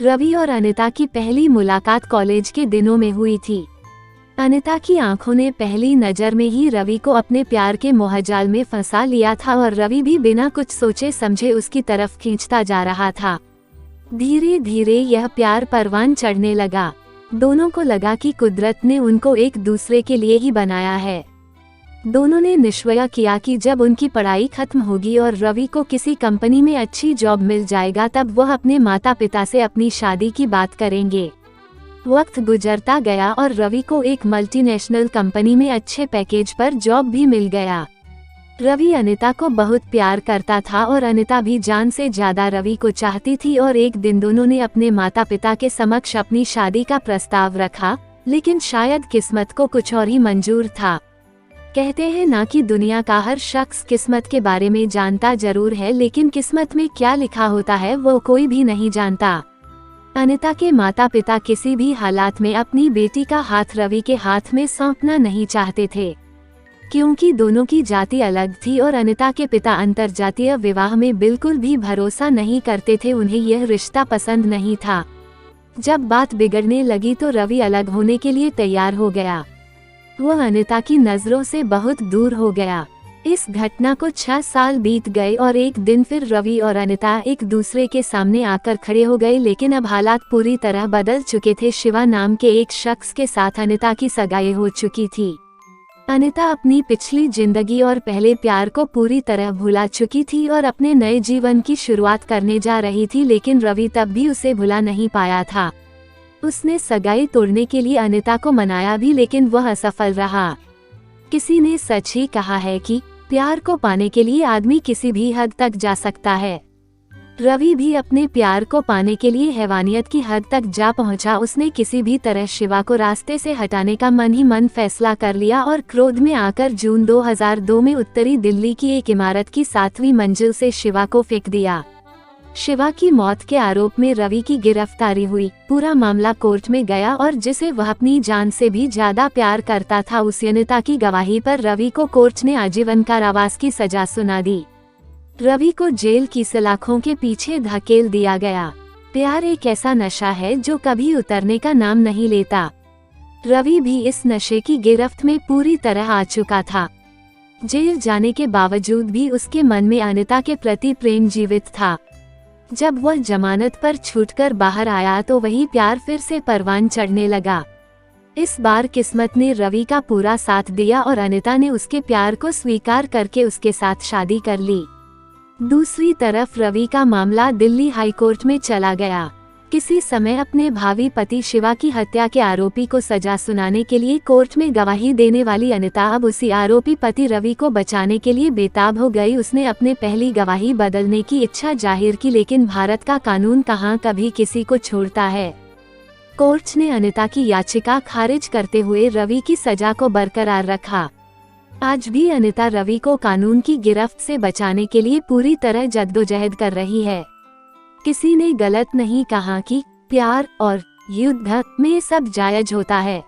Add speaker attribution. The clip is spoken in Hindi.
Speaker 1: रवि और अनिता की पहली मुलाकात कॉलेज के दिनों में हुई थी। अनिता की आंखों ने पहली नज़र में ही रवि को अपने प्यार के मोहजाल में फंसा लिया था और रवि भी बिना कुछ सोचे समझे उसकी तरफ खींचता जा रहा था। धीरे धीरे यह प्यार परवान चढ़ने लगा। दोनों को लगा कि कुदरत ने उनको एक दूसरे के लिए ही बनाया है। दोनों ने निश्चय किया कि जब उनकी पढ़ाई खत्म होगी और रवि को किसी कंपनी में अच्छी जॉब मिल जाएगा तब वह अपने माता पिता से अपनी शादी की बात करेंगे। वक्त गुजरता गया और रवि को एक मल्टीनेशनल कंपनी में अच्छे पैकेज पर जॉब भी मिल गया। रवि अनिता को बहुत प्यार करता था और अनिता भी जान से ज्यादा रवि को चाहती थी और एक दिन दोनों ने अपने माता पिता के समक्ष अपनी शादी का प्रस्ताव रखा, लेकिन शायद किस्मत को कुछ और ही मंजूर था। कहते हैं ना कि दुनिया का हर शख्स किस्मत के बारे में जानता जरूर है, लेकिन किस्मत में क्या लिखा होता है वो कोई भी नहीं जानता। अनिता के माता पिता किसी भी हालात में अपनी बेटी का हाथ रवि के हाथ में सौंपना नहीं चाहते थे, क्योंकि दोनों की जाति अलग थी और अनिता के पिता अंतरजातीय विवाह में बिल्कुल भी भरोसा नहीं करते थे। उन्हें यह रिश्ता पसंद नहीं था। जब बात बिगड़ने लगी तो रवि अलग होने के लिए तैयार हो गया। वह अनिता की नजरों से बहुत दूर हो गया। इस घटना को 6 साल बीत गए और एक दिन फिर रवि और अनिता एक दूसरे के सामने आकर खड़े हो गए, लेकिन अब हालात पूरी तरह बदल चुके थे। शिवा नाम के एक शख्स के साथ अनिता की सगाई हो चुकी थी। अनिता अपनी पिछली जिंदगी और पहले प्यार को पूरी तरह भुला चुकी थी और अपने नए जीवन की शुरुआत करने जा रही थी, लेकिन रवि तब भी उसे भुला नहीं पाया था। उसने सगाई तोड़ने के लिए अनिता को मनाया भी, लेकिन वह असफल रहा। किसी ने सच ही कहा है कि प्यार को पाने के लिए आदमी किसी भी हद तक जा सकता है। रवि भी अपने प्यार को पाने के लिए हैवानियत की हद तक जा पहुंचा। उसने किसी भी तरह शिवा को रास्ते से हटाने का मन ही मन फैसला कर लिया और क्रोध में आकर जून 2002 में उत्तरी दिल्ली की एक इमारत की 7वीं मंजिल से शिवा को फेंक दिया। शिवा की मौत के आरोप में रवि की गिरफ्तारी हुई। पूरा मामला कोर्ट में गया और जिसे वह अपनी जान से भी ज्यादा प्यार करता था, उसी अनिता की गवाही पर रवि को कोर्ट ने आजीवन कारावास की सजा सुना दी। रवि को जेल की सलाखों के पीछे धकेल दिया गया। प्यार एक ऐसा नशा है जो कभी उतरने का नाम नहीं लेता। रवि भी इस नशे की गिरफ्त में पूरी तरह आ चुका था। जेल जाने के बावजूद भी उसके मन में अनिता के प्रति प्रेम जीवित था। जब वह जमानत पर छूटकर बाहर आया तो वही प्यार फिर से परवान चढ़ने लगा। इस बार किस्मत ने रवि का पूरा साथ दिया और अनिता ने उसके प्यार को स्वीकार करके उसके साथ शादी कर ली। दूसरी तरफ रवि का मामला दिल्ली हाई कोर्ट में चला गया। किसी समय अपने भावी पति शिवा की हत्या के आरोपी को सजा सुनाने के लिए कोर्ट में गवाही देने वाली अनिता अब उसी आरोपी पति रवि को बचाने के लिए बेताब हो गई। उसने अपने पहली गवाही बदलने की इच्छा जाहिर की, लेकिन भारत का कानून कहाँ कभी किसी को छोड़ता है। कोर्ट ने अनिता की याचिका खारिज करते हुए रवि की सजा को बरकरार रखा। आज भी अनिता रवि को कानून की गिरफ्त से बचाने के लिए पूरी तरह जद्दोजहद कर रही है। किसी ने गलत नहीं कहा कि प्यार और युद्ध में सब जायज होता है।